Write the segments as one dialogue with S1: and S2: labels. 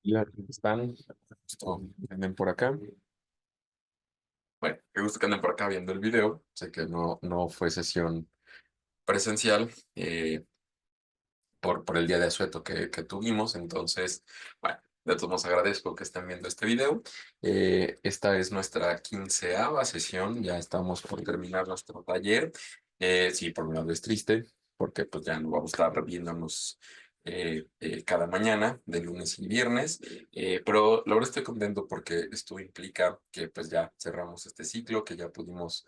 S1: Hola, ¿cómo están? Gusto que anden por acá. Bueno, qué gusto que anden por acá viendo el video. Sé que no fue sesión presencial por el día de asueto que tuvimos. Entonces, bueno, de todos modos agradezco que estén viendo este video. Esta es nuestra quinceava sesión. Ya estamos por terminar nuestro taller. Sí, por un lado es triste, porque pues ya no vamos a estar viéndonos cada mañana, de lunes y viernes. Pero la verdad estoy contento porque esto implica que pues ya cerramos este ciclo, que ya pudimos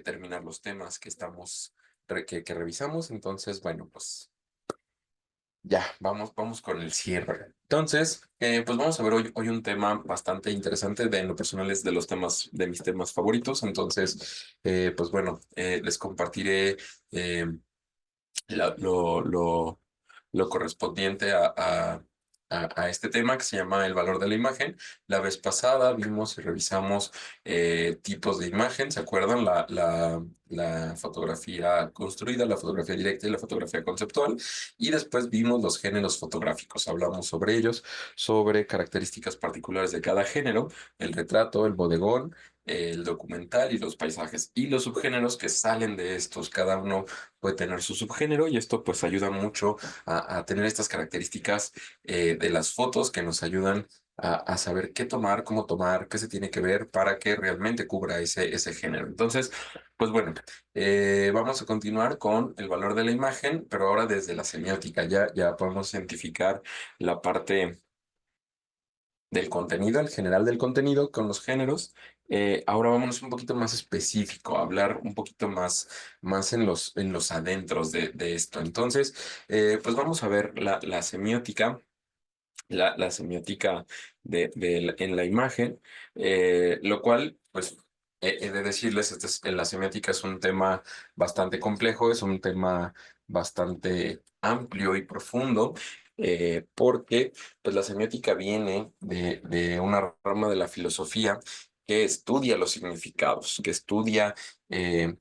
S1: terminar los temas que que revisamos. Entonces, bueno, pues ya, vamos con el cierre. Entonces, pues vamos a ver hoy un tema bastante interesante. En lo personal es de los temas, de mis temas favoritos. Entonces, pues bueno, les compartiré eh, la- lo, lo, lo correspondiente a este tema que se llama el valor de la imagen. La vez pasada vimos y revisamos tipos de imagen, ¿se acuerdan? La fotografía construida, la fotografía directa y la fotografía conceptual. Y después vimos los géneros fotográficos. Hablamos sobre ellos, sobre características particulares de cada género, el retrato, el bodegón, el documental y los paisajes. Y los subgéneros que salen de estos, cada uno puede tener su subgénero y esto pues ayuda mucho a tener estas características de las fotos que nos ayudan a saber qué tomar, cómo tomar, qué se tiene que ver para que realmente cubra ese género. Entonces, pues bueno, vamos a continuar con el valor de la imagen, pero ahora desde la semiótica. Ya podemos identificar la parte del contenido, el general del contenido con los géneros. Ahora vámonos un poquito más específico, a hablar un poquito más en los adentros de esto. Entonces, pues vamos a ver la semiótica, la semiótica en la imagen, lo cual, pues, he de decirles, la semiótica es un tema bastante complejo, es un tema bastante amplio y profundo, porque pues, la semiótica viene de una rama de la filosofía que estudia los significados, que estudia eh,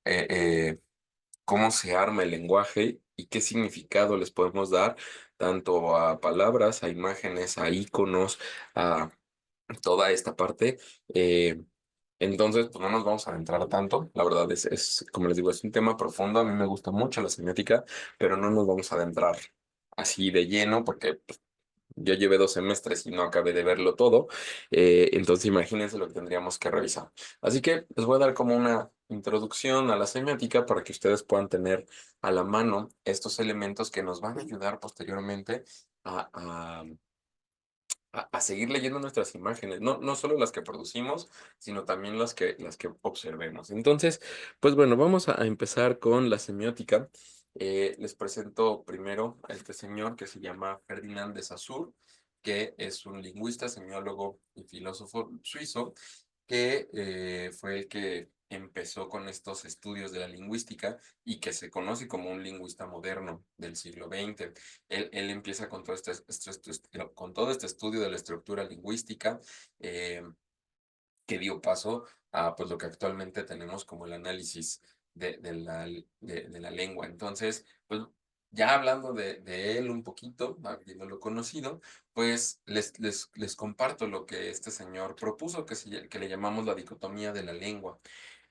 S1: eh, eh, cómo se arma el lenguaje y qué significado les podemos dar tanto a palabras, a imágenes, a iconos, a toda esta parte. Eh, entonces, pues no nos vamos a adentrar tanto. La verdad como les digo, es un tema profundo. A mí me gusta mucho la semiótica, pero no nos vamos a adentrar así de lleno porque pues, yo llevé 2 semestres y no acabé de verlo todo, entonces imagínense lo que tendríamos que revisar. Así que les voy a dar como una introducción a la semiótica para que ustedes puedan tener a la mano estos elementos que nos van a ayudar posteriormente a, a- a seguir leyendo nuestras imágenes, no solo las que producimos, sino también las que observemos. Entonces, pues bueno, vamos a empezar con la semiótica. Les presento primero a este señor que se llama Ferdinand de Saussure, que es un lingüista, semiólogo y filósofo suizo, que fue el que empezó con estos estudios de la lingüística y que se conoce como un lingüista moderno del siglo XX. Él empieza con todo con todo este estudio de la estructura lingüística, eh, que dio paso a pues, lo que actualmente tenemos como el análisis de la lengua. Entonces, pues ya hablando de él un poquito, habiéndolo conocido, pues les comparto lo que este señor propuso, que le llamamos la dicotomía de la lengua.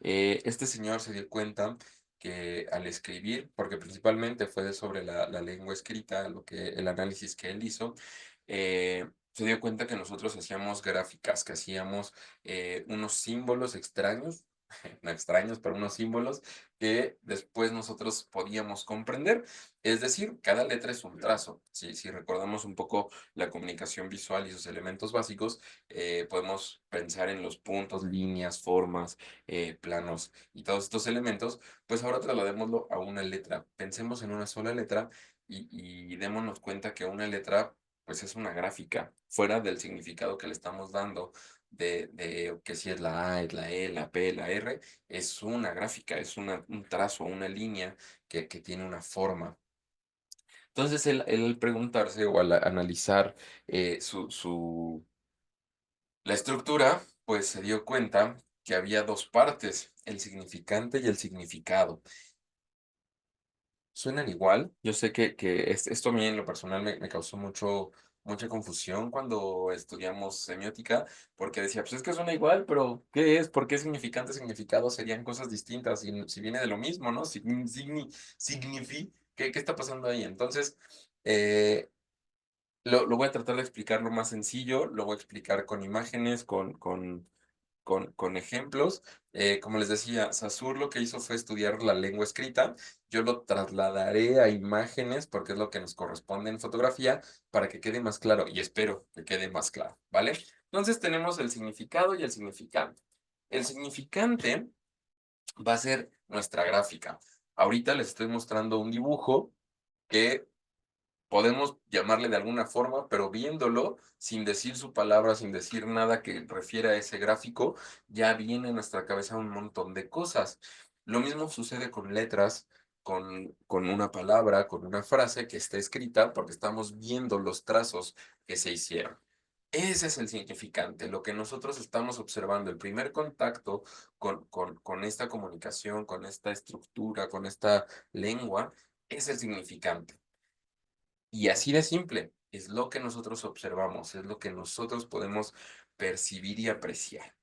S1: Este señor se dio cuenta que al escribir, porque principalmente fue sobre la lengua escrita, el análisis que él hizo, se dio cuenta que nosotros hacíamos gráficas, que hacíamos unos símbolos extraños, no extraños, pero unos símbolos que después nosotros podíamos comprender. Es decir, cada letra es un trazo. Si recordamos un poco la comunicación visual y sus elementos básicos, podemos pensar en los puntos, líneas, formas, planos y todos estos elementos, pues ahora trasladémoslo a una letra. Pensemos en una sola letra y démonos cuenta que una letra pues es una gráfica, fuera del significado que le estamos dando de que si es la A, es la E, la P, la R, es una gráfica, es un trazo, una línea que tiene una forma. Entonces, él al preguntarse o al analizar la estructura, pues se dio cuenta que había dos partes, el significante y el significado. Suenan igual. Yo sé que esto a mí en lo personal me causó mucho mucha confusión cuando estudiamos semiótica, porque decía, pues es que suena igual, pero ¿qué es? ¿Por qué significante, significado serían cosas distintas? Si viene de lo mismo, ¿no? ¿Qué está pasando ahí? Entonces, eh, lo voy a tratar de explicar lo más sencillo, lo voy a explicar con imágenes, con ejemplos. Como les decía, Saussure lo que hizo fue estudiar la lengua escrita. Yo lo trasladaré a imágenes porque es lo que nos corresponde en fotografía para que quede más claro y espero que quede más claro, ¿vale? Entonces tenemos el significado y el significante. El significante va a ser nuestra gráfica. Ahorita les estoy mostrando un dibujo que podemos llamarle de alguna forma, pero viéndolo, sin decir su palabra, sin decir nada que refiera a ese gráfico, ya viene en nuestra cabeza un montón de cosas. Lo mismo sucede con letras, con una palabra, con una frase que está escrita, porque estamos viendo los trazos que se hicieron. Ese es el significante, lo que nosotros estamos observando, el primer contacto con esta comunicación, con esta estructura, con esta lengua, es el significante. Y así de simple, es lo que nosotros observamos, es lo que nosotros podemos percibir y apreciar.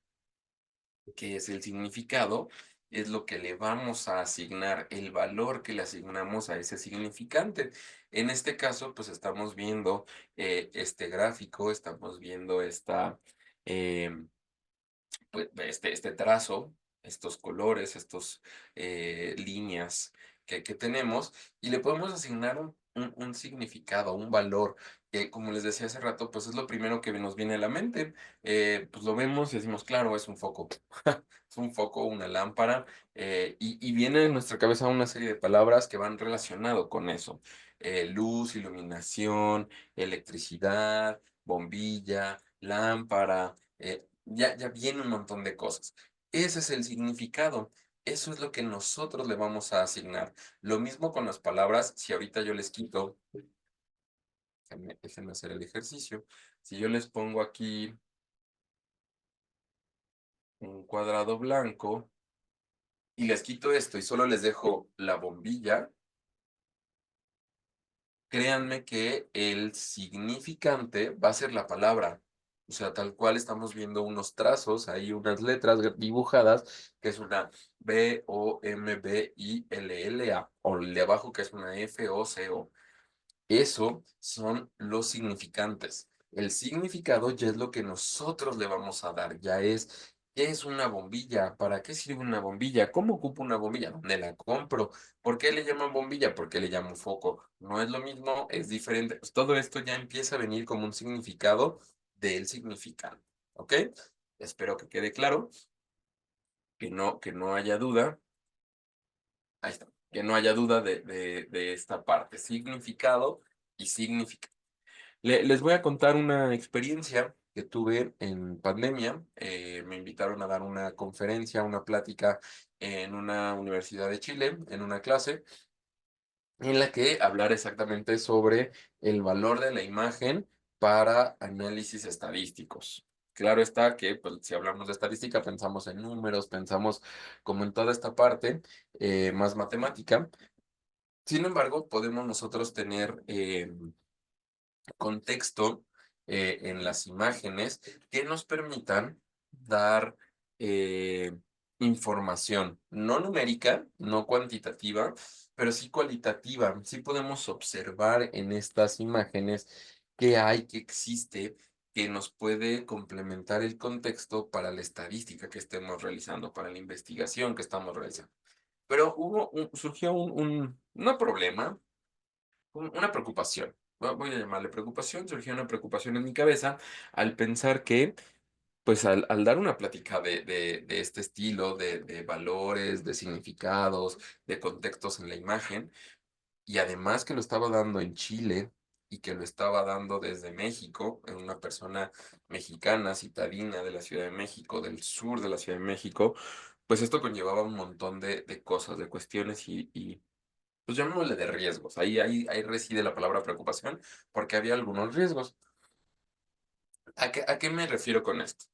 S1: ¿Qué es el significado? Es lo que le vamos a asignar, el valor que le asignamos a ese significante. En este caso, pues estamos viendo este gráfico, estamos viendo em, pues, este trazo, estos colores, estos líneas que tenemos, y le podemos asignar un significado, un valor, que como les decía hace rato, pues es lo primero que nos viene a la mente. Pues lo vemos y decimos, claro, es un foco. Es un foco, una lámpara, y viene en nuestra cabeza una serie de palabras que van relacionado con eso. Luz, iluminación, electricidad, bombilla, lámpara, ya viene un montón de cosas. Ese es el significado. Eso es lo que nosotros le vamos a asignar. Lo mismo con las palabras. Si ahorita yo les quito, déjenme hacer el ejercicio. Si yo les pongo aquí un cuadrado blanco y les quito esto y solo les dejo la bombilla, créanme que el significante va a ser la palabra. O sea, tal cual estamos viendo unos trazos, hay unas letras dibujadas, que es una B-O-M-B-I-L-L-A, o el de abajo que es una F-O-C-O. Eso son los significantes. El significado ya es lo que nosotros le vamos a dar, ya es, ¿qué es una bombilla? ¿Para qué sirve una bombilla? ¿Cómo ocupo una bombilla? ¿Dónde la compro? ¿Por qué le llaman bombilla? ¿Por qué le llaman foco? No es lo mismo, es diferente. Pues todo esto ya empieza a venir como un significado del significante, ¿ok? Espero que quede claro, que no haya duda. Ahí está. Que no haya duda de esta parte, significado y significado. Les voy a contar una experiencia que tuve en pandemia. Me invitaron a dar una conferencia, una plática en una universidad de Chile, en una clase, en la que hablar exactamente sobre el valor de la imagen para análisis estadísticos. Claro está que pues, si hablamos de estadística pensamos en números, pensamos como en toda esta parte más matemática. Sin embargo, podemos nosotros tener contexto en las imágenes que nos permitan dar información, no numérica, no cuantitativa, pero sí cualitativa. Sí podemos observar en estas imágenes qué hay, qué existe, que nos puede complementar el contexto para la estadística que estemos realizando, para la investigación que estamos realizando. Pero surgió no problema, una preocupación. Voy a llamarle preocupación. Surgió una preocupación en mi cabeza al pensar que, pues al dar una plática de este estilo, de valores, de significados, de contextos en la imagen, y además que lo estaba dando en Chile y que lo estaba dando desde México, en una persona mexicana, citadina de la Ciudad de México, del sur de la Ciudad de México, pues esto conllevaba un montón de cosas, de cuestiones y pues llamémosle de riesgos. Ahí reside la palabra preocupación, porque había algunos riesgos. ¿A qué me refiero con esto?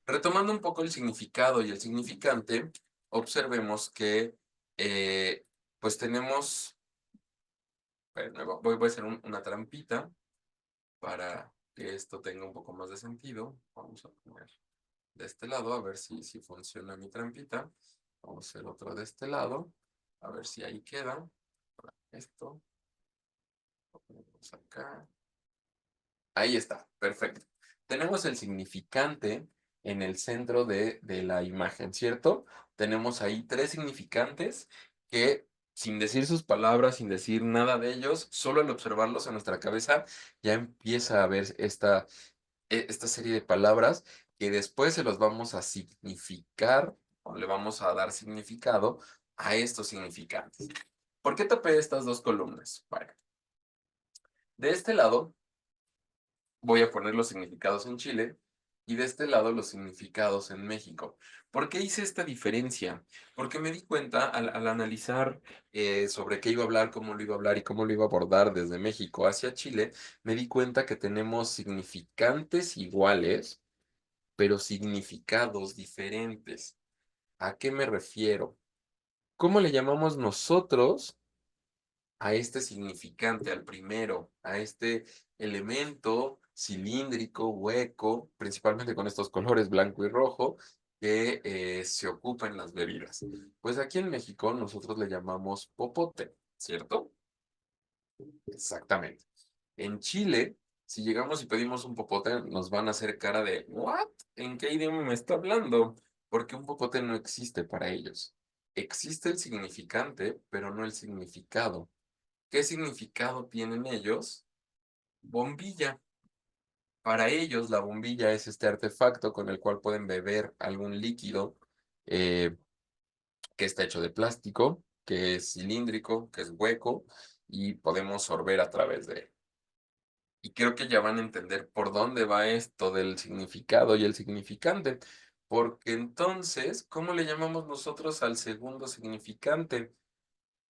S1: Retomando un poco el significado y el significante, observemos que, eh, pues tenemos, voy a hacer una trampita. Para que esto tenga un poco más de sentido, vamos a poner de este lado, a ver si funciona mi trampita. Vamos a hacer otro de este lado, a ver si ahí queda. Esto, lo ponemos acá. Ahí está, perfecto. Tenemos el significante en el centro de la imagen, ¿cierto? Tenemos ahí tres significantes que, sin decir sus palabras, sin decir nada de ellos, solo al observarlos en nuestra cabeza, ya empieza a ver esta serie de palabras que después se los vamos a significar o le vamos a dar significado a estos significantes. ¿Por qué tapé estas dos columnas? Bueno, de este lado voy a poner los significados en Chile y de este lado los significados en México. ¿Por qué hice esta diferencia? Porque me di cuenta al analizar sobre qué iba a hablar, cómo lo iba a hablar y cómo lo iba a abordar desde México hacia Chile, me di cuenta que tenemos significantes iguales, pero significados diferentes. ¿A qué me refiero? ¿Cómo le llamamos nosotros a este significante, al primero, a este elemento cilíndrico, hueco, principalmente con estos colores blanco y rojo, que se ocupa en las bebidas? Pues aquí en México nosotros le llamamos popote, ¿cierto? Exactamente. En Chile, si llegamos y pedimos un popote, nos van a hacer cara de ¿what? ¿En qué idioma me está hablando? Porque un popote no existe para ellos. Existe el significante, pero no el significado. ¿Qué significado tienen ellos? Bombilla. Para ellos, la bombilla es este artefacto con el cual pueden beber algún líquido eh, que está hecho de plástico, que es cilíndrico, que es hueco y podemos sorber a través de él. Y creo que ya van a entender por dónde va esto del significado y el significante. Porque entonces, ¿cómo le llamamos nosotros al segundo significante?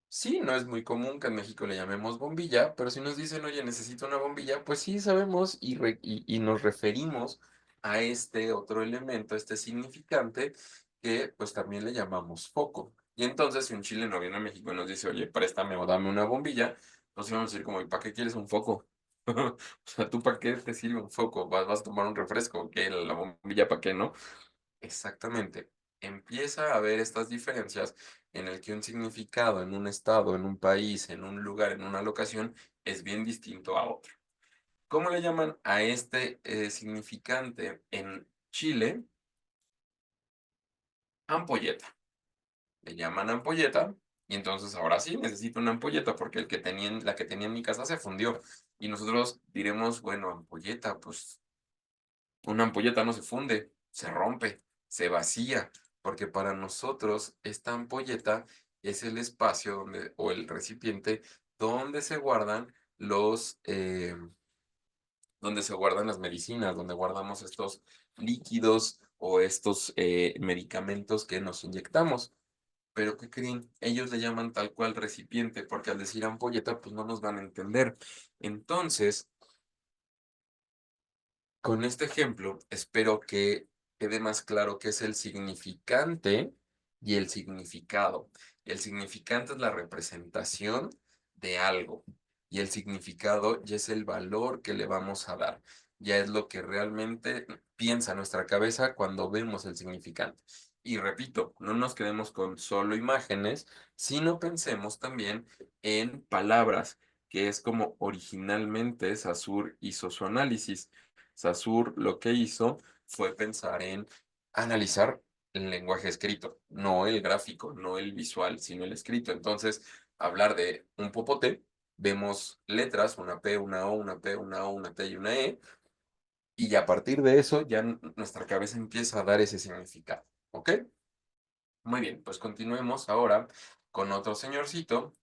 S1: Sí, no es muy común que en México le llamemos bombilla, pero si nos dicen, oye, necesito una bombilla, pues sí sabemos y nos referimos a este otro elemento, este significante, que pues también le llamamos foco. Y entonces, si un chileno viene a México y nos dice, oye, préstame o dame una bombilla, nos vamos a decir como, ¿y para qué quieres un foco? O sea, ¿tú para qué te sirve un foco? ¿Vas a tomar un refresco? ¿Qué? ¿La bombilla para qué, no? Exactamente. Empieza a haber estas diferencias en el que un significado en un estado, en un país, en un lugar, en una locación, es bien distinto a otro. ¿Cómo le llaman a este significante en Chile? Ampolleta. Le llaman ampolleta y entonces ahora sí necesito una ampolleta porque la que tenía en mi casa se fundió. Y nosotros diremos, bueno, ampolleta, pues una ampolleta no se funde, se rompe, se vacía, porque para nosotros esta ampolleta es el espacio donde, o el recipiente donde se guardan donde se guardan las medicinas, donde guardamos estos líquidos o estos medicamentos que nos inyectamos. Pero ¿qué creen? Ellos le llaman tal cual recipiente, porque al decir ampolleta, pues no nos van a entender. Entonces, con este ejemplo, espero que quede más claro qué es el significante y el significado. El significante es la representación de algo y el significado ya es el valor que le vamos a dar. Ya es lo que realmente piensa nuestra cabeza cuando vemos el significante. Y repito, no nos quedemos con solo imágenes, sino pensemos también en palabras, que es como originalmente Saussure hizo su análisis. Saussure lo que hizo fue pensar en analizar el lenguaje escrito, no el gráfico, no el visual, sino el escrito. Entonces, hablar de un popote, vemos letras, una P, una O, una P, una O, una T y una E, y a partir de eso ya nuestra cabeza empieza a dar ese significado. ¿Ok? Muy bien, pues continuemos ahora con otro señorcito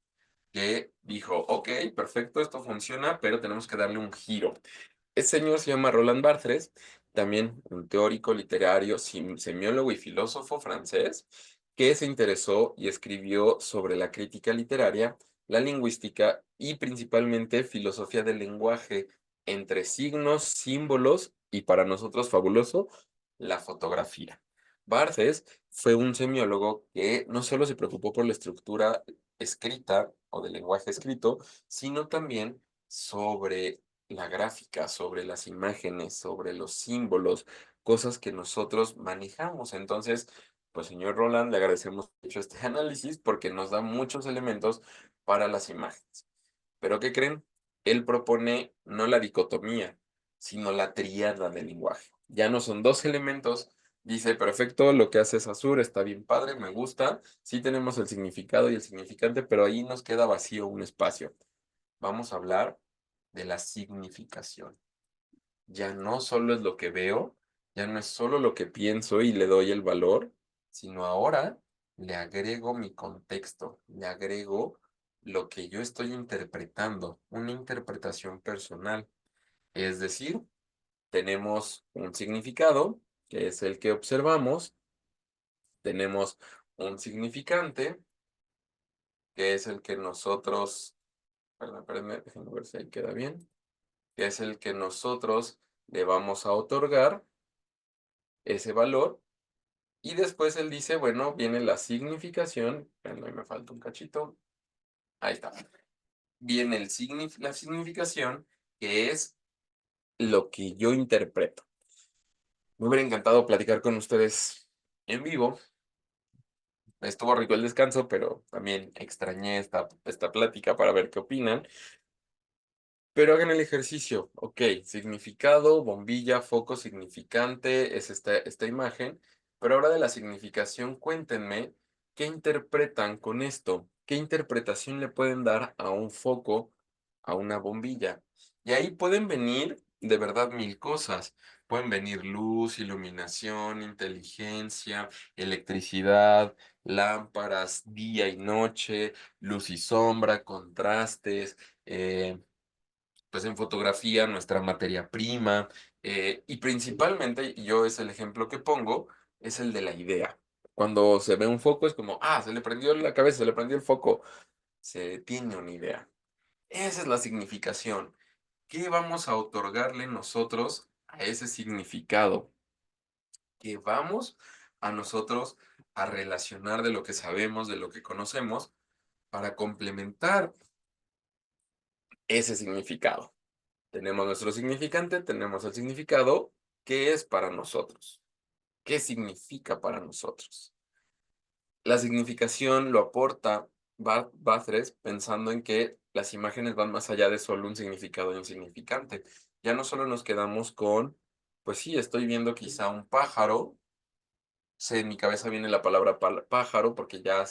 S1: que dijo, ok, perfecto, esto funciona, pero tenemos que darle un giro. Este señor se llama Roland Barthes, también un teórico literario, semiólogo y filósofo francés, que se interesó y escribió sobre la crítica literaria, la lingüística y principalmente filosofía del lenguaje entre signos, símbolos y para nosotros fabuloso, la fotografía. Barthes fue un semiólogo que no solo se preocupó por la estructura escrita o del lenguaje escrito, sino también sobre la gráfica, sobre las imágenes, sobre los símbolos, cosas que nosotros manejamos. Entonces, pues señor Roland, le agradecemos mucho este análisis porque nos da muchos elementos para las imágenes. Pero ¿qué creen? Él propone no la dicotomía, sino la tríada del lenguaje. Ya no son dos elementos. Dice, perfecto, lo que hace Saussure está bien padre, me gusta. Sí tenemos el significado y el significante, pero ahí nos queda vacío un espacio. Vamos a hablar de la significación. Ya no solo es lo que veo, ya no es solo lo que pienso y le doy el valor, sino ahora le agrego mi contexto, le agrego lo que yo estoy interpretando, una interpretación personal. Es decir, tenemos un significado, que es el que observamos, tenemos un significante, que es el que nosotros, perdón, espérenme, déjenme ver si ahí queda bien, que es el que nosotros le vamos a otorgar ese valor. Y después él dice, bueno, viene la significación, bueno, ahí me falta un cachito, ahí está. Viene la significación, que es lo que yo interpreto. Me hubiera encantado platicar con ustedes en vivo. Estuvo rico el descanso, pero también extrañé esta plática para ver qué opinan. Pero hagan el ejercicio, ok, significado, bombilla, foco, significante, es esta imagen, pero ahora de la significación, cuéntenme qué interpretan con esto, qué interpretación le pueden dar a un foco, a una bombilla. Y ahí pueden venir de verdad mil cosas. Pueden venir luz, iluminación, inteligencia, electricidad, lámparas, día y noche, luz y sombra, contrastes. Pues en fotografía, nuestra materia prima, y principalmente, y yo es el ejemplo que pongo, es el de la idea. Cuando se ve un foco es como, se le prendió la cabeza, se le prendió el foco, se tiene una idea. Esa es la significación. ¿Qué vamos a otorgarle nosotros a ese significado? ¿Qué vamos a nosotros a relacionar de lo que sabemos, de lo que conocemos, para complementar ese significado? Tenemos nuestro significante, tenemos el significado. ¿Qué es para nosotros? ¿Qué significa para nosotros? La significación lo aporta Batres pensando en que las imágenes van más allá de solo un significado y un significante. Ya no solo nos quedamos con, pues sí, estoy viendo quizá un pájaro, en mi cabeza viene la palabra pájaro porque ya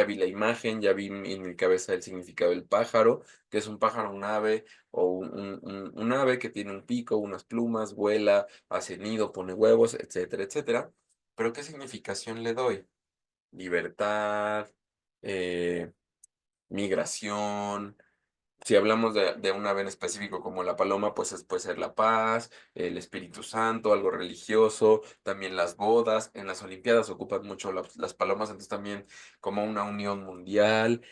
S1: vi la imagen, ya vi en mi cabeza el significado del pájaro, que es un pájaro, un ave, o un ave que tiene un pico, unas plumas, vuela, hace nido, pone huevos, etcétera, etcétera. Pero ¿qué significación le doy? Libertad, eh, migración. Si hablamos de un ave en específico como la paloma, pues puede ser la paz, el Espíritu Santo, algo religioso, también las bodas, en las Olimpiadas ocupan mucho las palomas, entonces también como una unión mundial.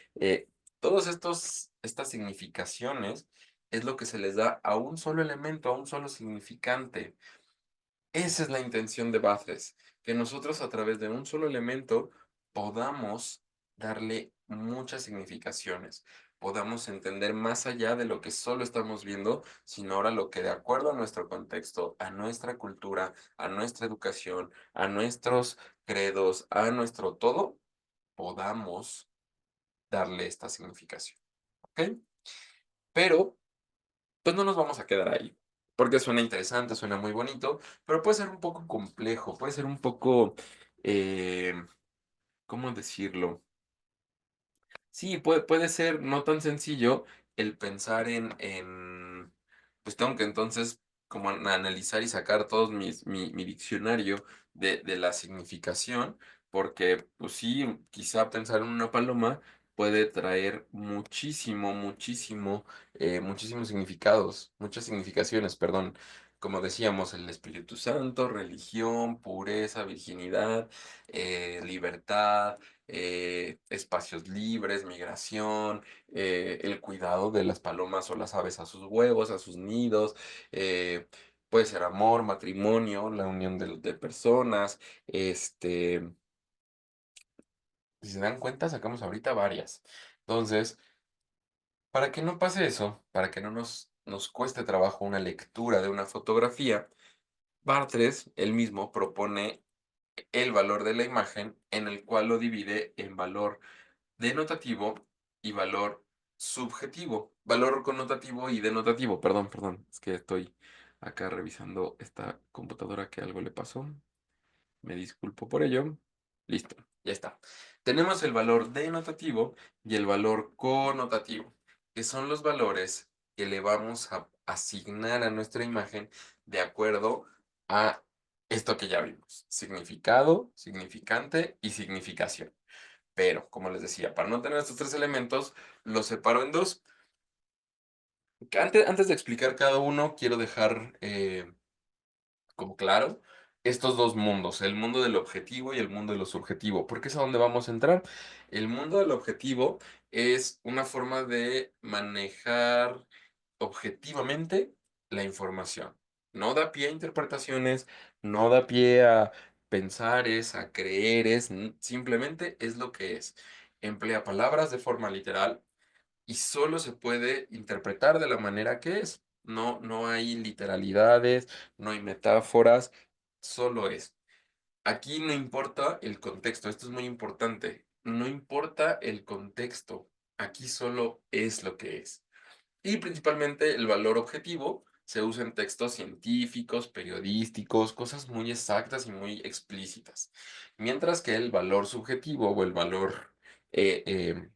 S1: Todos estas significaciones es lo que se les da a un solo elemento, a un solo significante. Esa es la intención de Batres, que nosotros a través de un solo elemento podamos darle muchas significaciones, podamos entender más allá de lo que solo estamos viendo, sino ahora lo que de acuerdo a nuestro contexto, a nuestra cultura, a nuestra educación, a nuestros credos, a nuestro todo, podamos darle esta significación. ¿Ok? Pero pues no nos vamos a quedar ahí, porque suena interesante, suena muy bonito, pero puede ser un poco complejo, puede ser un poco, eh, ¿cómo decirlo? Sí, puede ser no tan sencillo el pensar pues tengo que entonces como analizar y sacar todos mi diccionario de la significación, porque pues sí, quizá pensar en una paloma puede traer muchísimos significados, muchas significaciones, perdón. Como decíamos, el Espíritu Santo, religión, pureza, virginidad, libertad, espacios libres, migración, el cuidado de las palomas o las aves a sus huevos, a sus nidos, eh, puede ser amor, matrimonio, la unión de personas, si se dan cuenta, sacamos ahorita varias. Entonces, para que no pase eso, para que no nos nos cueste trabajo una lectura de una fotografía, Bartres, él mismo, propone el valor de la imagen en el cual lo divide en valor denotativo y valor subjetivo. Valor connotativo y denotativo. Perdón, es que estoy acá revisando esta computadora que algo le pasó. Me disculpo por ello. Listo, ya está. Tenemos el valor denotativo y el valor connotativo, que son los valores que le vamos a asignar a nuestra imagen de acuerdo a esto que ya vimos. Significado, significante y significación. Pero, como les decía, para no tener estos tres elementos, los separo en dos. Antes de explicar cada uno, quiero dejar como claro estos dos mundos, el mundo del objetivo y el mundo de lo subjetivo, porque es a donde vamos a entrar. El mundo del objetivo es una forma de manejar objetivamente la información. No da pie a interpretaciones, no da pie a pensares, a creeres, simplemente es lo que es. Emplea palabras de forma literal y solo se puede interpretar de la manera que es. No, no hay literalidades, no hay metáforas, solo es. Aquí no importa el contexto, esto es muy importante. No importa el contexto, aquí solo es lo que es. Y principalmente el valor objetivo se usa en textos científicos, periodísticos, cosas muy exactas y muy explícitas. Mientras que el valor subjetivo o el valor eh, eh,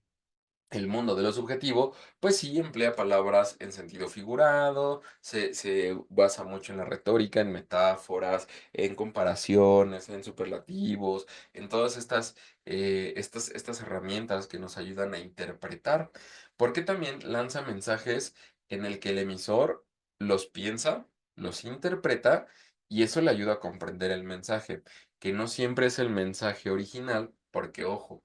S1: el mundo de lo subjetivo, pues sí emplea palabras en sentido figurado, se basa mucho en la retórica, en metáforas, en comparaciones, en superlativos, en todas estas herramientas que nos ayudan a interpretar, porque también lanza mensajes en el que el emisor los piensa, los interpreta, y eso le ayuda a comprender el mensaje, que no siempre es el mensaje original, porque ojo,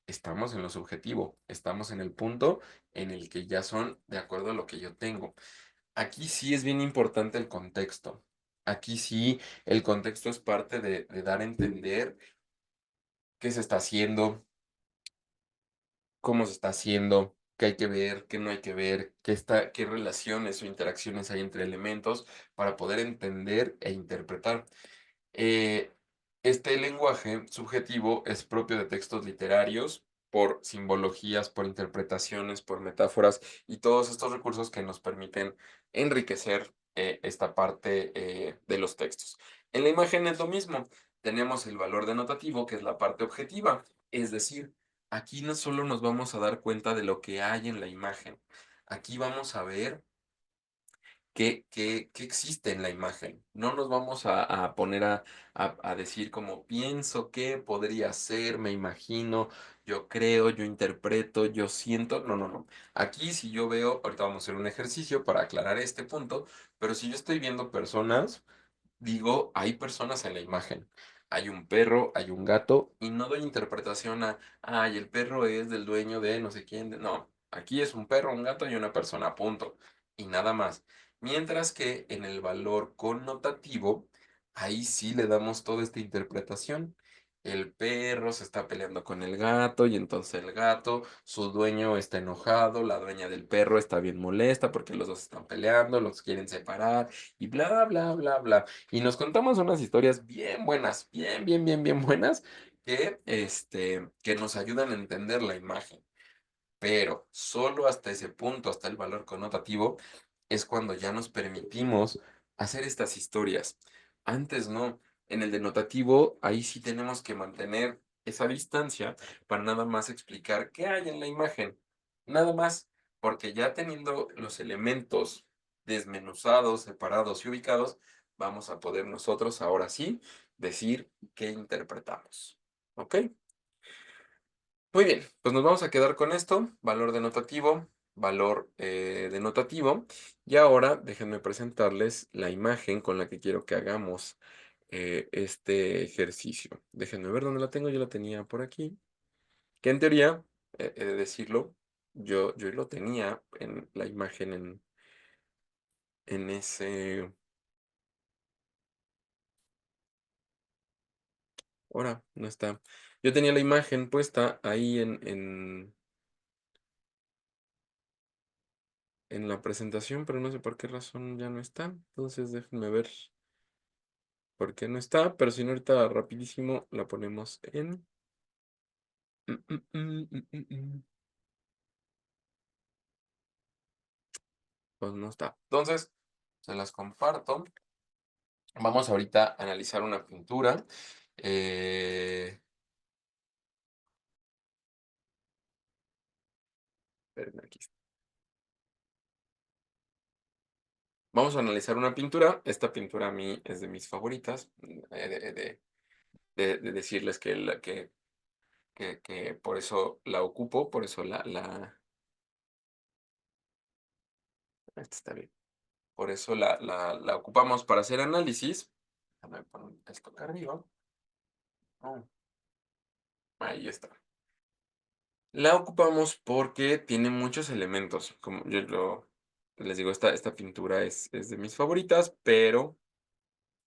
S1: estamos en lo subjetivo, estamos en el punto en el que ya son de acuerdo a lo que yo tengo. Aquí sí es bien importante el contexto. Aquí sí el contexto es parte de dar a entender qué se está haciendo, cómo se está haciendo, qué hay que ver, qué no hay que ver, qué relaciones o interacciones hay entre elementos para poder entender e interpretar. Eh, este lenguaje subjetivo es propio de textos literarios por simbologías, por interpretaciones, por metáforas y todos estos recursos que nos permiten enriquecer esta parte de los textos. En la imagen es lo mismo. Tenemos el valor denotativo, que es la parte objetiva, es decir, aquí no solo nos vamos a dar cuenta de lo que hay en la imagen, aquí vamos a ver qué existe en la imagen. No nos vamos a poner a decir como pienso que podría ser, me imagino, yo creo, yo interpreto, yo siento. No, no, no. Aquí si yo veo, ahorita vamos a hacer un ejercicio para aclarar este punto, pero si yo estoy viendo personas, digo, hay personas en la imagen. Hay un perro, hay un gato, y no doy interpretación ay, el perro es del dueño de no sé quién. No, aquí es un perro, un gato y una persona, punto. Y nada más. Mientras que en el valor connotativo, ahí sí le damos toda esta interpretación. El perro se está peleando con el gato y entonces el gato, su dueño está enojado, la dueña del perro está bien molesta porque los dos están peleando, los quieren separar y bla, bla, bla, bla. Y nos contamos unas historias bien buenas, bien buenas, que nos ayudan a entender la imagen. Pero solo hasta ese punto, hasta el valor connotativo, es cuando ya nos permitimos hacer estas historias. Antes no. En el denotativo, ahí sí tenemos que mantener esa distancia para nada más explicar qué hay en la imagen. Nada más, porque ya teniendo los elementos desmenuzados, separados y ubicados, vamos a poder nosotros ahora sí decir qué interpretamos. ¿Ok? Muy bien, pues nos vamos a quedar con esto, valor denotativo, valor denotativo. Y ahora déjenme presentarles la imagen con la que quiero que hagamos este ejercicio. Déjenme ver dónde la tengo, yo la tenía por aquí. Que en teoría, he de decirlo, yo lo tenía en la imagen en ese... Ahora, no está. Yo tenía la imagen puesta ahí en la presentación, pero no sé por qué razón ya no está. Entonces déjenme ver por qué no está, pero si no ahorita rapidísimo la ponemos en... Mm, mm, mm, mm, mm, mm. Pues no está. Entonces, se las comparto. Vamos ahorita a analizar una pintura. Eh, espérenme, aquí está. Vamos a analizar una pintura. Esta pintura a mí es de mis favoritas. De decirles que por eso la ocupo, por eso esta está bien. Por eso la ocupamos para hacer análisis. Déjame poner esto acá arriba. Oh, ahí está. La ocupamos porque tiene muchos elementos. Como les digo, esta pintura es de mis favoritas, pero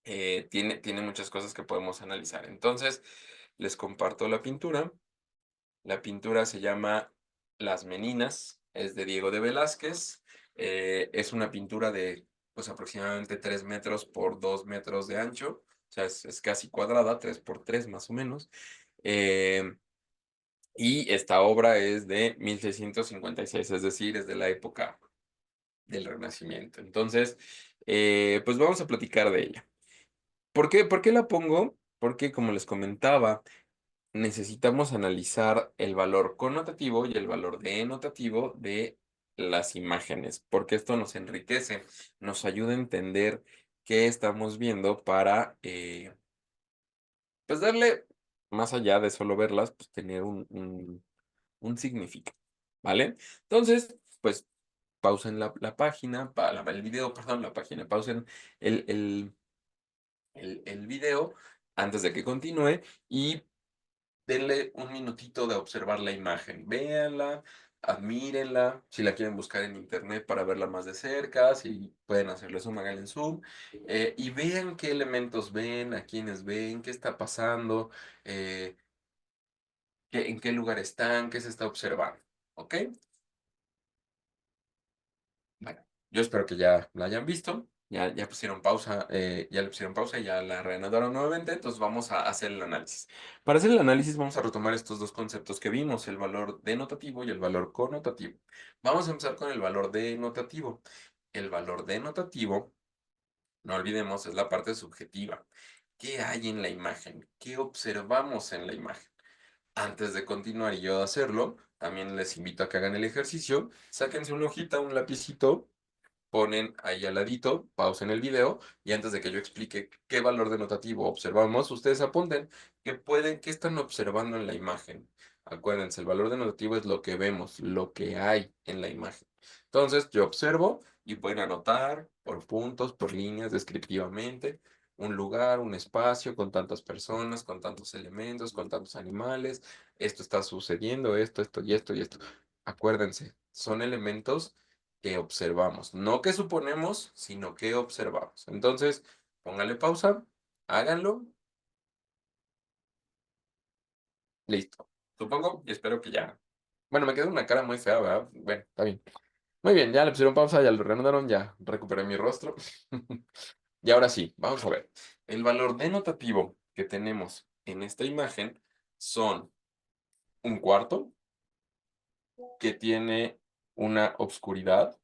S1: tiene muchas cosas que podemos analizar. Entonces, les comparto la pintura. La pintura se llama Las Meninas, es de Diego de Velázquez. Es una pintura de pues aproximadamente 3 metros por 2 metros de ancho. O sea, es casi cuadrada, 3 por 3 más o menos. Eh, y esta obra es de 1656, es decir, es de la época del Renacimiento. Entonces, pues vamos a platicar de ella. Por qué la pongo? Porque, como les comentaba, necesitamos analizar el valor connotativo y el valor denotativo de las imágenes, porque esto nos enriquece, nos ayuda a entender qué estamos viendo para, pues darle, más allá de solo verlas, pues tener un significado, ¿vale? Entonces, pues pausen la página, el video, perdón, la página, pausen el, el, el video antes de que continúe y denle un minutito de observar la imagen. Véanla, admírenla. Si la quieren buscar en internet para verla más de cerca, si pueden hacerle zoom, háganle zoom. Y vean qué elementos ven, a quiénes ven, qué está pasando, eh, en qué lugar están, qué se está observando. ¿Ok? Bueno, yo espero que ya la hayan visto. Ya pusieron pausa, ya le pusieron pausa y ya la reanudaron nuevamente. Entonces vamos a hacer el análisis. Para hacer el análisis vamos a retomar estos dos conceptos que vimos, el valor denotativo y el valor connotativo. Vamos a empezar con el valor denotativo. El valor denotativo, no olvidemos, es la parte subjetiva. ¿Qué hay en la imagen? ¿Qué observamos en la imagen? Antes de continuar y yo hacerlo, también les invito a que hagan el ejercicio. Sáquense una hojita, un lapicito, ponen ahí al ladito, pausen el video y antes de que yo explique qué valor denotativo observamos, ustedes apunten qué están observando en la imagen. Acuérdense, el valor denotativo es lo que vemos, lo que hay en la imagen. Entonces, yo observo y pueden anotar por puntos, por líneas, descriptivamente, un lugar, un espacio con tantas personas, con tantos elementos, con tantos animales. Esto está sucediendo, esto y esto y esto. Acuérdense, son elementos que observamos, no que suponemos, sino que observamos. Entonces, póngale pausa, háganlo, listo. Supongo y espero que ya. Bueno, me quedó una cara muy fea, ¿verdad? Bueno, está bien. Muy bien, ya le pusieron pausa, ya lo reanudaron, ya recuperé mi rostro. Y ahora sí, vamos a ver. El valor denotativo que tenemos en esta imagen son un cuarto que tiene una obscuridad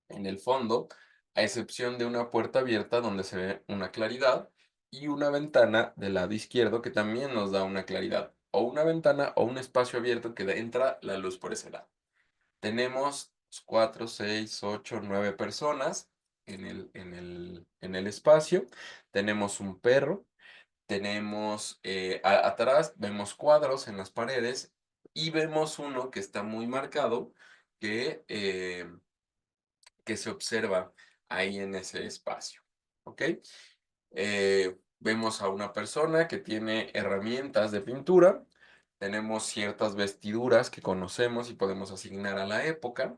S1: en el fondo, a excepción de una puerta abierta donde se ve una claridad y una ventana del lado izquierdo que también nos da una claridad, o una ventana o un espacio abierto que entra la luz por ese lado. Tenemos 4, 6, 8, 9 personas en el espacio. Tenemos un perro, tenemos atrás, vemos cuadros en las paredes y vemos uno que está muy marcado que que se observa ahí en ese espacio. ¿Ok? Vemos a una persona que tiene herramientas de pintura. Tenemos ciertas vestiduras que conocemos y podemos asignar a la época.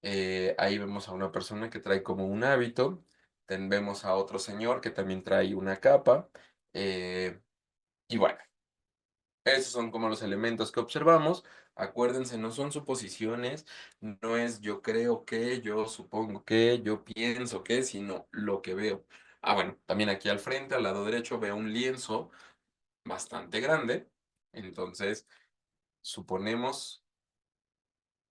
S1: Ahí vemos a una persona que trae como un hábito. Vemos a otro señor que también trae una capa. eh, y bueno, esos son como los elementos que observamos. Acuérdense, no son suposiciones, no es yo creo que, yo supongo que, yo pienso que, sino lo que veo. Ah, bueno, también aquí al frente, al lado derecho, veo un lienzo bastante grande. Entonces, suponemos,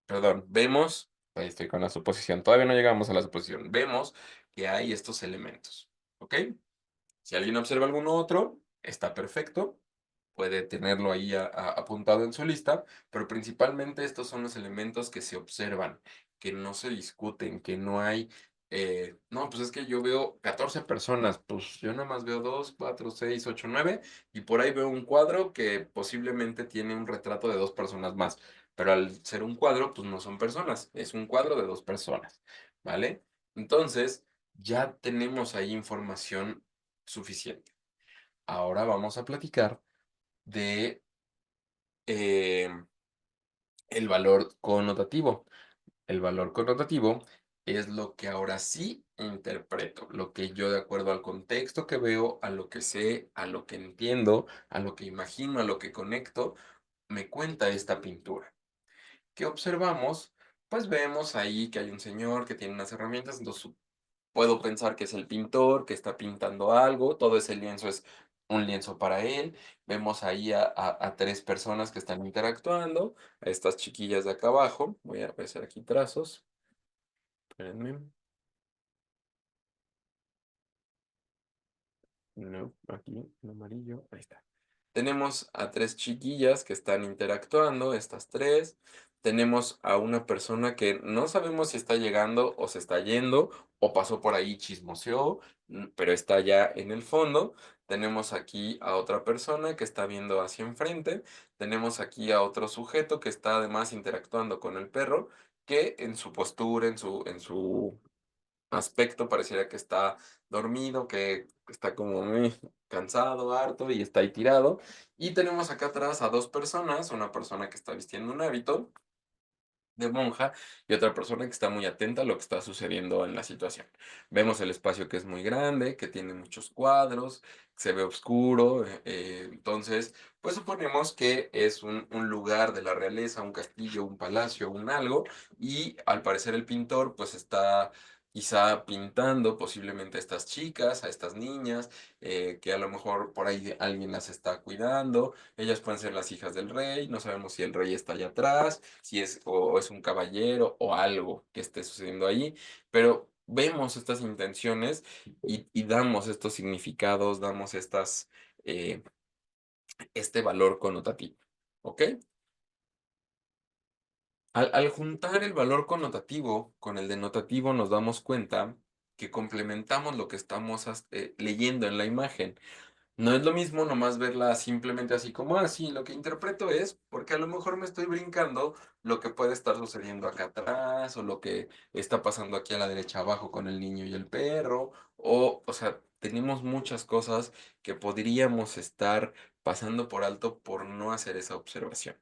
S1: perdón, vemos, ahí estoy con la suposición, todavía no llegamos a la suposición, vemos que hay estos elementos, ¿ok? Si alguien observa alguno otro, está perfecto, puede tenerlo ahí apuntado en su lista, pero principalmente estos son los elementos que se observan, que no se discuten, que no hay, no, pues es que yo veo 14 personas, pues yo nada más veo 2, 4, 6, 8, 9, y por ahí veo un cuadro que posiblemente tiene un retrato de dos personas más, pero al ser un cuadro, pues no son personas, es un cuadro de dos personas, ¿vale? Entonces, ya tenemos ahí información suficiente. Ahora vamos a platicar de eh, el valor connotativo. El valor connotativo es lo que ahora sí interpreto, lo que yo de acuerdo al contexto que veo, a lo que sé, a lo que entiendo, a lo que imagino, a lo que conecto, me cuenta esta pintura. ¿Qué observamos? Pues vemos ahí que hay un señor que tiene unas herramientas, entonces puedo pensar que es el pintor, que está pintando algo, todo ese lienzo es un lienzo para él. Vemos ahí a tres personas que están interactuando, a estas chiquillas de acá abajo. Voy a hacer aquí trazos. Espérenme. No, aquí, en amarillo. Ahí está. Tenemos a tres chiquillas que están interactuando, estas tres. Tenemos a una persona que no sabemos si está llegando o se está yendo, o pasó por ahí, chismoseó, pero está ya en el fondo. Tenemos aquí a otra persona que está viendo hacia enfrente. Tenemos aquí a otro sujeto que está además interactuando con el perro, que en su postura, en su aspecto pareciera que está dormido, que está como muy cansado, harto y está ahí tirado. Y tenemos acá atrás a dos personas, una persona que está vistiendo un hábito de monja y otra persona que está muy atenta a lo que está sucediendo en la situación. Vemos el espacio que es muy grande, que tiene muchos cuadros, se ve oscuro, entonces, pues suponemos que es un lugar de la realeza, un castillo, un palacio, un algo, y al parecer el pintor pues está quizá pintando posiblemente a estas chicas, a estas niñas, que a lo mejor por ahí alguien las está cuidando, ellas pueden ser las hijas del rey, no sabemos si el rey está allá atrás, si es o es un caballero o algo que esté sucediendo ahí, pero vemos estas intenciones y damos estos significados, damos eh, este valor connotativo, ¿ok? Al juntar el valor connotativo con el denotativo nos damos cuenta que complementamos lo que estamos leyendo en la imagen. No es lo mismo nomás verla simplemente así como así. Lo que interpreto es porque a lo mejor me estoy brincando lo que puede estar sucediendo acá atrás o lo que está pasando aquí a la derecha abajo con el niño y el perro. O sea, tenemos muchas cosas que podríamos estar pasando por alto por no hacer esa observación.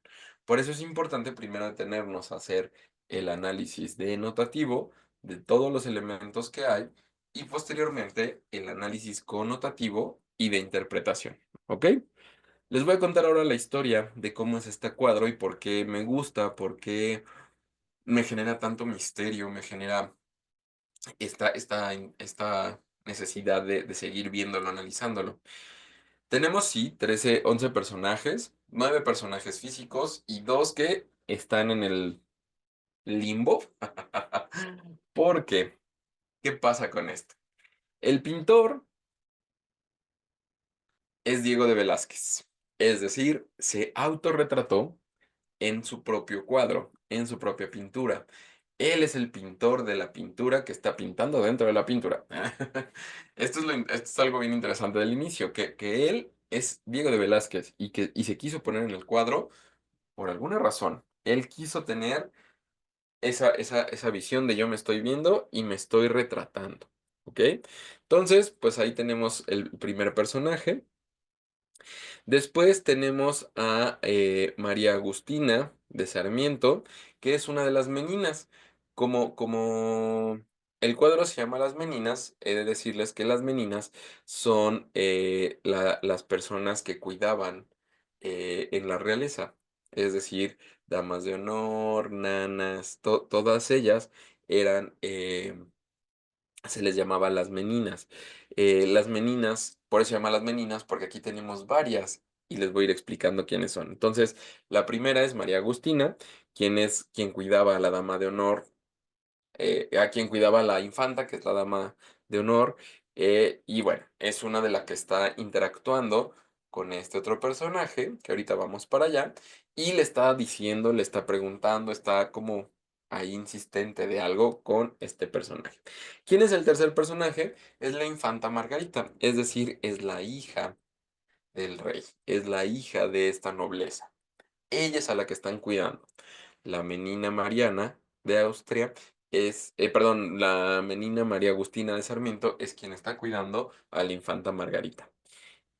S1: Por eso es importante primero detenernos a hacer el análisis denotativo de todos los elementos que hay y posteriormente el análisis connotativo y de interpretación. ¿Ok? Les voy a contar ahora la historia de cómo es este cuadro y por qué me gusta, por qué me genera tanto misterio, me genera esta necesidad de seguir viéndolo, analizándolo. Tenemos, sí, 13, 11 personajes, 9 personajes físicos y 2 que están en el limbo. ¿Por qué? ¿Qué pasa con esto? El pintor es Diego de Velázquez. Es decir, se autorretrató en su propio cuadro, en su propia pintura. Él es el pintor de la pintura que está pintando dentro de la pintura. Esto es algo bien interesante del inicio, que él es Diego de Velázquez y se quiso poner en el cuadro por alguna razón. Él quiso tener esa visión de yo me estoy viendo y me estoy retratando. ¿Ok? Entonces, pues ahí tenemos el primer personaje. Después tenemos a María Agustina de Sarmiento, que es una de las meninas. Como el cuadro se llama Las Meninas, he de decirles que las meninas son las personas que cuidaban en la realeza. es decir, damas de honor, nanas, todas ellas eran, se les llamaba las meninas. Las meninas, por eso se llama las meninas, porque aquí tenemos varias y les voy a ir explicando quiénes son. Entonces, la primera es María Agustina, quien es quien cuidaba a la dama de honor, a quien cuidaba la infanta, que es la dama de honor, y bueno, es una de las que está interactuando con este otro personaje, que ahorita vamos para allá, y le está diciendo, le está preguntando, está como ahí insistente de algo con este personaje. ¿Quién es el tercer personaje? Es la infanta Margarita, es decir, es la hija del rey, es la hija de esta nobleza. Ella es a la que están cuidando. La menina Mariana de Austria perdón, la menina María Agustina de Sarmiento es quien está cuidando a la infanta Margarita.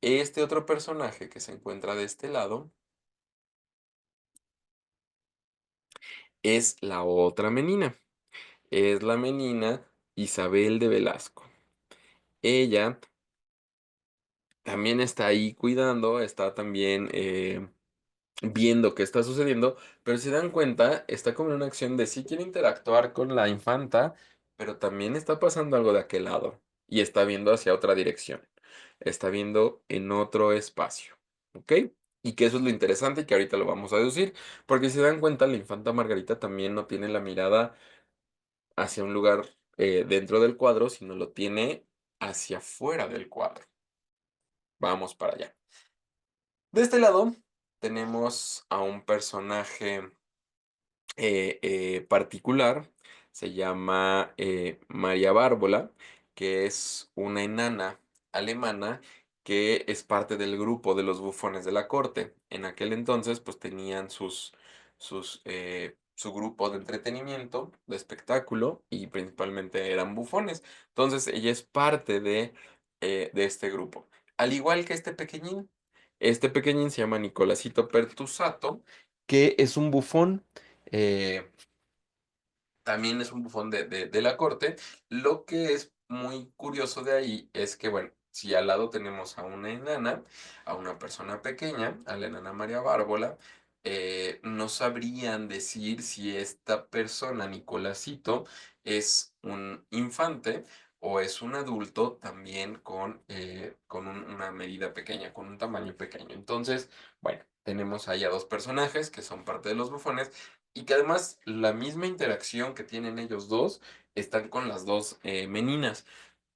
S1: Este otro personaje que se encuentra de este lado es la otra menina. Es la menina Isabel de Velasco. Ella también está ahí cuidando, está también viendo qué está sucediendo, pero si dan cuenta, está como en una acción de sí quiere interactuar con la infanta, pero también está pasando algo de aquel lado y está viendo hacia otra dirección. Está viendo en otro espacio, ¿ok? Y que eso es lo interesante y que ahorita lo vamos a deducir, porque si dan cuenta, la infanta Margarita también no tiene la mirada hacia un lugar dentro del cuadro, sino lo tiene hacia afuera del cuadro. Vamos para allá. De este lado tenemos a un personaje particular, se llama María Bárbola, que es una enana alemana que es parte del grupo de los bufones de la corte. En aquel entonces, pues tenían su grupo de entretenimiento, de espectáculo, y principalmente eran bufones. Entonces, ella es parte de este grupo. Al igual que este pequeñín se llama Nicolásito Pertusato, que es un bufón. eh, También es un bufón de la corte. Lo que es muy curioso de ahí es que, bueno, si al lado tenemos a una enana, a una persona pequeña, a la enana María Bárbola, no sabrían decir si esta persona, Nicolásito, es un infante o es un adulto también con una medida pequeña, con un tamaño pequeño. Entonces, bueno, tenemos ahí a dos personajes que son parte de los bufones y que además la misma interacción que tienen ellos dos están con las dos meninas.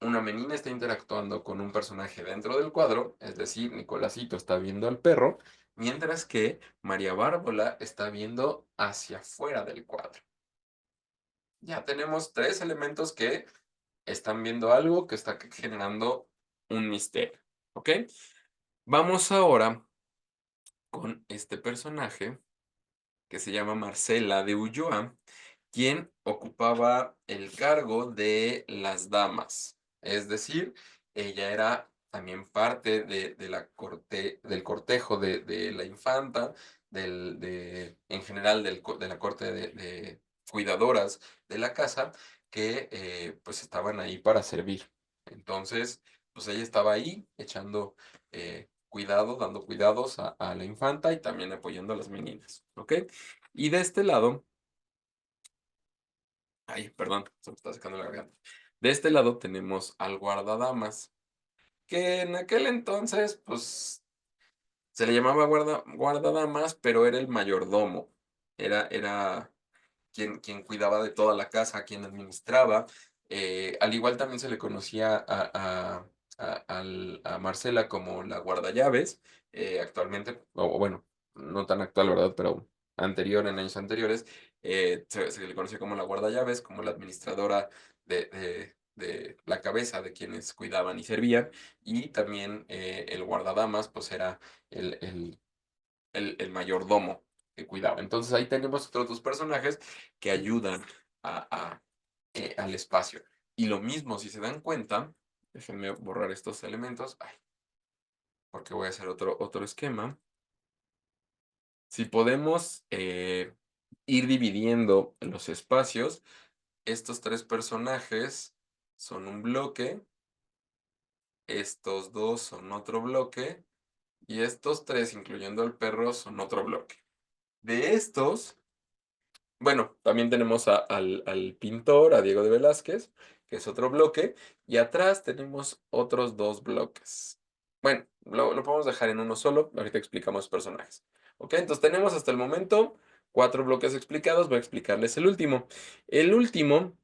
S1: Una menina está interactuando con un personaje dentro del cuadro, es decir, Nicolásito está viendo al perro, mientras que María Bárbola está viendo hacia afuera del cuadro. Ya tenemos tres elementos que están viendo algo que está generando un misterio, ¿ok? Vamos ahora con este personaje que se llama Marcela de Ulloa, quien ocupaba el cargo de las damas. Es decir, ella era también parte de la corte, del cortejo de la infanta, en general de la corte de cuidadoras de la casa, que pues estaban ahí para servir. Entonces, pues ella estaba ahí echando cuidado, dando cuidados a la infanta y también apoyando a las meninas, ¿ok? Y de este lado, ay, perdón, se me está secando la garganta. De este lado tenemos al guardadamas, que en aquel entonces, pues, se le llamaba guardadamas, pero era el mayordomo. Era quien cuidaba de toda la casa, quien administraba. Al igual también se le conocía a Marcela como la guardallaves, actualmente, o bueno, no tan actual, ¿verdad? Pero anterior, en años anteriores, se le conocía como la guardallaves, como la administradora de la cabeza de quienes cuidaban y servían, y también el guardadamas, pues era el mayordomo que cuidaba. Entonces ahí tenemos otros dos personajes que ayudan al espacio. Y lo mismo, si se dan cuenta, déjenme borrar estos elementos, ay, porque voy a hacer otro esquema. Si podemos ir dividiendo los espacios, estos tres personajes son un bloque, estos dos son otro bloque, y estos tres, incluyendo el perro, son otro bloque. De estos, bueno, también tenemos al pintor, a Diego de Velázquez, que es otro bloque, y atrás tenemos otros dos bloques. Bueno, lo podemos dejar en uno solo, ahorita explicamos personajes. ¿Ok? Entonces tenemos hasta el momento cuatro bloques explicados, voy a explicarles el último. El último,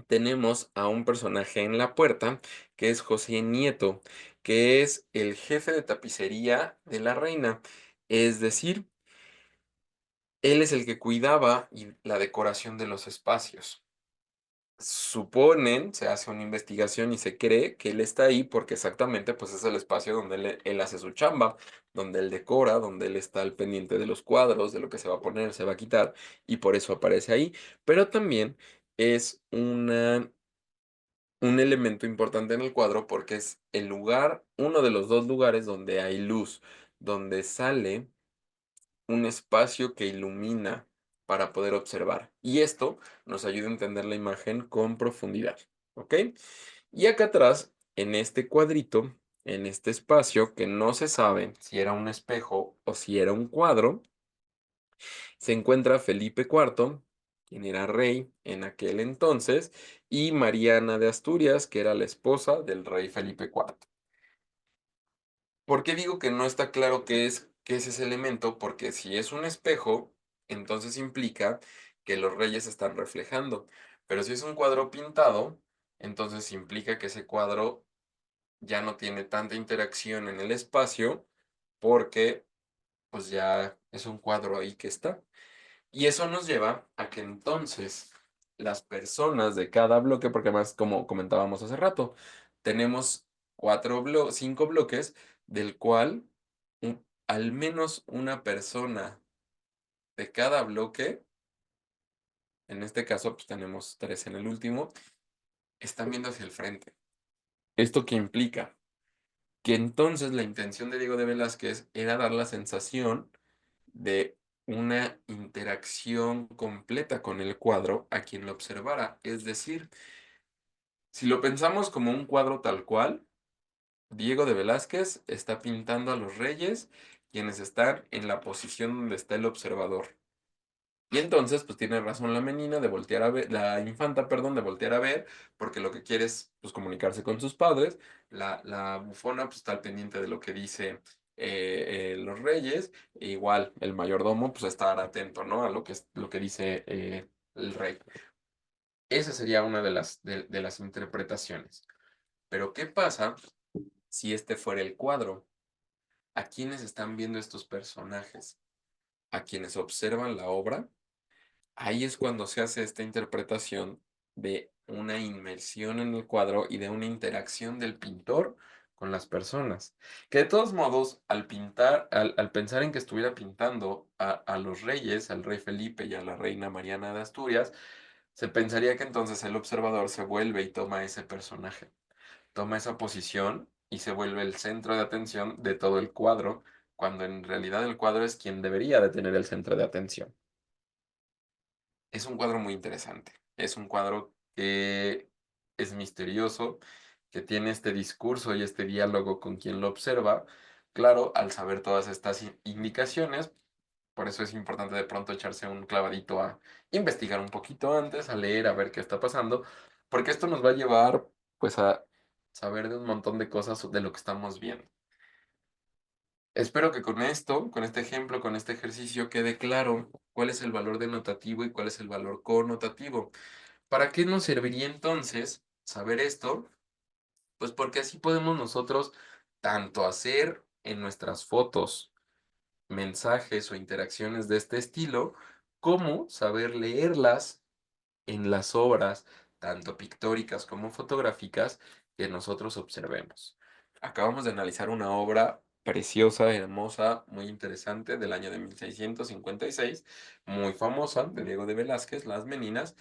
S1: tenemos a un personaje en la puerta, que es José Nieto, que es el jefe de tapicería de la reina. Es decir, él es el que cuidaba la decoración de los espacios. Suponen, se hace una investigación y se cree que él está ahí porque exactamente pues es el espacio donde él hace su chamba, donde él decora, donde él está al pendiente de los cuadros, de lo que se va a poner, se va a quitar, y por eso aparece ahí. Pero también es un elemento importante en el cuadro porque es el lugar, uno de los dos lugares donde hay luz, donde sale un espacio que ilumina para poder observar. Y esto nos ayuda a entender la imagen con profundidad. ¿Ok? Y acá atrás, en este cuadrito, en este espacio que no se sabe si era un espejo o si era un cuadro, se encuentra Felipe IV, quien era rey en aquel entonces, y Mariana de Asturias, que era la esposa del rey Felipe IV. ¿Por qué digo que no está claro qué es ese elemento? Porque si es un espejo, entonces implica que los reyes están reflejando. Pero si es un cuadro pintado, entonces implica que ese cuadro ya no tiene tanta interacción en el espacio porque pues ya es un cuadro ahí que está. Y eso nos lleva a que entonces las personas de cada bloque, porque además, como comentábamos hace rato, tenemos cinco bloques, del cual al menos una persona de cada bloque, en este caso, pues tenemos tres en el último, están viendo hacia el frente. ¿Esto qué implica? Que entonces la intención de Diego de Velázquez era dar la sensación de una interacción completa con el cuadro a quien lo observara. Es decir, si lo pensamos como un cuadro tal cual, Diego de Velázquez está pintando a los reyes, quienes están en la posición donde está el observador. Y entonces, pues tiene razón la menina de voltear a ver, la infanta, perdón, de voltear a ver, porque lo que quiere es, pues, comunicarse con sus padres. La bufona, pues, está al pendiente de lo que dice los reyes. E igual, el mayordomo, pues, estar atento, ¿no? A lo que dice el rey. Esa sería una de las interpretaciones. Pero, ¿qué pasa si este fuera el cuadro? ¿A quiénes están viendo estos personajes? ¿A quienes observan la obra? Ahí es cuando se hace esta interpretación de una inmersión en el cuadro y de una interacción del pintor con las personas. Que de todos modos, al pintar, al pensar en que estuviera pintando a los reyes, al rey Felipe y a la reina Mariana de Asturias, se pensaría que entonces el observador se vuelve y toma ese personaje, toma esa posición y se vuelve el centro de atención de todo el cuadro, cuando en realidad el cuadro es quien debería de tener el centro de atención. Es un cuadro muy interesante. Es un cuadro que es misterioso, que tiene este discurso y este diálogo con quien lo observa. Claro, al saber todas estas indicaciones, por eso es importante de pronto echarse un clavadito a investigar un poquito antes, a leer, a ver qué está pasando, porque esto nos va a llevar pues a saber de un montón de cosas de lo que estamos viendo. Espero que con esto, con este ejemplo, con este ejercicio, quede claro cuál es el valor denotativo y cuál es el valor connotativo. ¿Para qué nos serviría entonces saber esto? Pues porque así podemos nosotros tanto hacer en nuestras fotos mensajes o interacciones de este estilo, como saber leerlas en las obras, tanto pictóricas como fotográficas, que nosotros observemos. Acabamos de analizar una obra preciosa, hermosa, muy interesante del año de 1656, muy famosa, de Diego de Velázquez, Las Meninas,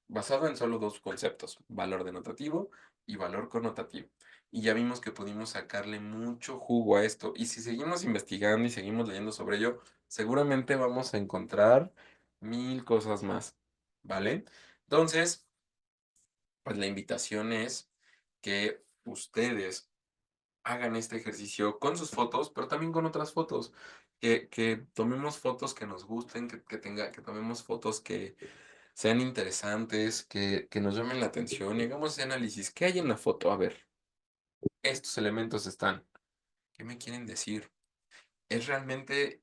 S1: basado en solo dos conceptos, valor denotativo y valor connotativo. Y ya vimos que pudimos sacarle mucho jugo a esto. Y si seguimos investigando y seguimos leyendo sobre ello, seguramente vamos a encontrar mil cosas más, ¿vale? Entonces, pues la invitación es que ustedes hagan este ejercicio con sus fotos, pero también con otras fotos, que tomemos fotos que nos gusten, que tomemos fotos que sean interesantes, que nos llamen la atención y hagamos ese análisis. ¿Qué hay en la foto? A ver, estos elementos están. ¿Qué me quieren decir? ¿Es realmente,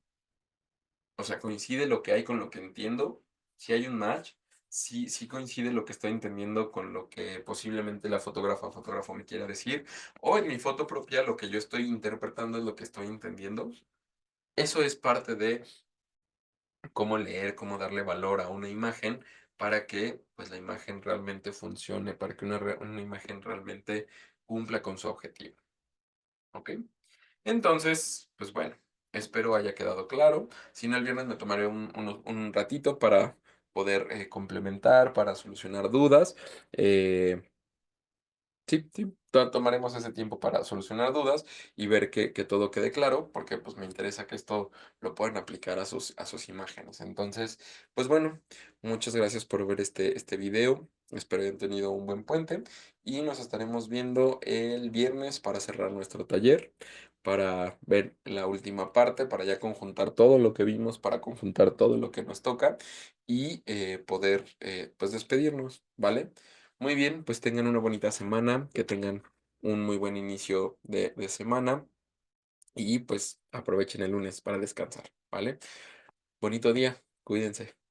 S1: o sea, coincide lo que hay con lo que entiendo? Si hay un match, sí coincide lo que estoy entendiendo con lo que posiblemente la fotógrafa o fotógrafo me quiera decir, o en mi foto propia lo que yo estoy interpretando es lo que estoy entendiendo. Eso es parte de cómo leer, cómo darle valor a una imagen para que, pues, la imagen realmente funcione, para que una imagen realmente cumpla con su objetivo, ¿ok? Entonces, pues bueno, espero haya quedado claro. Si no, el viernes me tomaré un ratito para poder complementar, para solucionar dudas. eh, Sí, sí, tomaremos ese tiempo para solucionar dudas y ver que todo quede claro, porque pues me interesa que esto lo puedan aplicar a sus imágenes. Entonces, pues bueno, muchas gracias por ver este video. Espero hayan tenido un buen puente y nos estaremos viendo el viernes para cerrar nuestro taller, para ver la última parte, para ya conjuntar todo lo que vimos, para conjuntar todo lo que nos toca y poder pues despedirnos, ¿vale? Muy bien, pues tengan una bonita semana, que tengan un muy buen inicio de semana y pues aprovechen el lunes para descansar, ¿vale? Bonito día, cuídense.